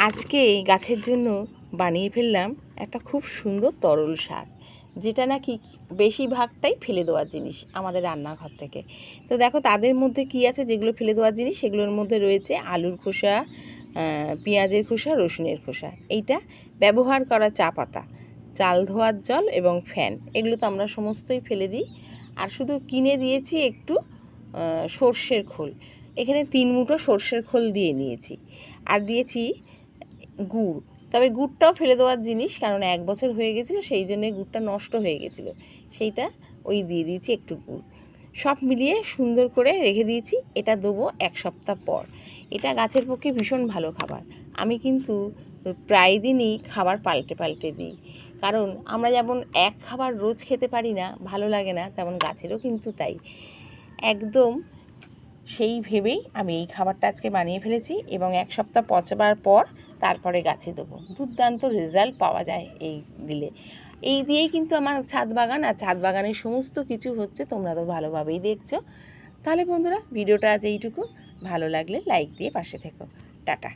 আজকে গাছের জন্য বানিয়ে ফেললাম একটা খুব সুন্দর তরল শাক, যেটা নাকি বেশিরভাগটাই ফেলে দেওয়ার জিনিস আমাদের রান্নাঘর থেকে। তো দেখো তাদের মধ্যে কি আছে, যেগুলো ফেলে দেওয়ার জিনিস সেগুলোর মধ্যে রয়েছে আলুর খোসা, পেঁয়াজের খোসা, রসুনের খোসা, এইটা ব্যবহার করা চা পাতা, চাল ধোয়ার জল এবং ফ্যান, এগুলো তো আমরা সমস্তই ফেলে দিই। আর শুধু কিনে দিয়েছি একটু সর্ষের খোল, এখানে 3 মুঠো সর্ষের খোল দিয়ে নিয়েছি। আর দিয়েছি গুড়, তবে গুড়টাও ফেলে দেওয়ার জিনিস, কারণ 1 বছর হয়ে গেছিলো, সেই জন্যে গুড়টা নষ্ট হয়ে গেছিলো, সেইটা ওই দিয়ে দিয়েছি একটু গুড়। সব মিলিয়ে সুন্দর করে রেখে দিয়েছি। এটা দেবো 1 সপ্তাহ পর। এটা গাছের পক্ষে ভীষণ ভালো খাবার। আমি কিন্তু প্রায় দিনই খাবার পাল্টে পাল্টে দিই, কারণ আমরা যেমন এক খাবার রোজ খেতে পারি না, ভালো লাগে না, তেমন গাছেরও কিন্তু তাই। একদম সেই ভেবেই আমি এই খাবারটা আজকে বানিয়ে ফেলেছি, এবং 1 সপ্তাহ পচবার পর তারপরে গাছে দেবো। দুর্দান্ত রেজাল্ট পাওয়া যায় এই দিলে। এই দিয়েই কিন্তু আমার ছাদ বাগান, আর ছাদ বাগানের সমস্ত কিছু হচ্ছে, তোমরা তো ভালোভাবেই দেখছো। তাহলে বন্ধুরা, ভিডিওটা আজ এইটুকু। ভালো লাগলে লাইক দিয়ে পাশে থেকো। টাটা।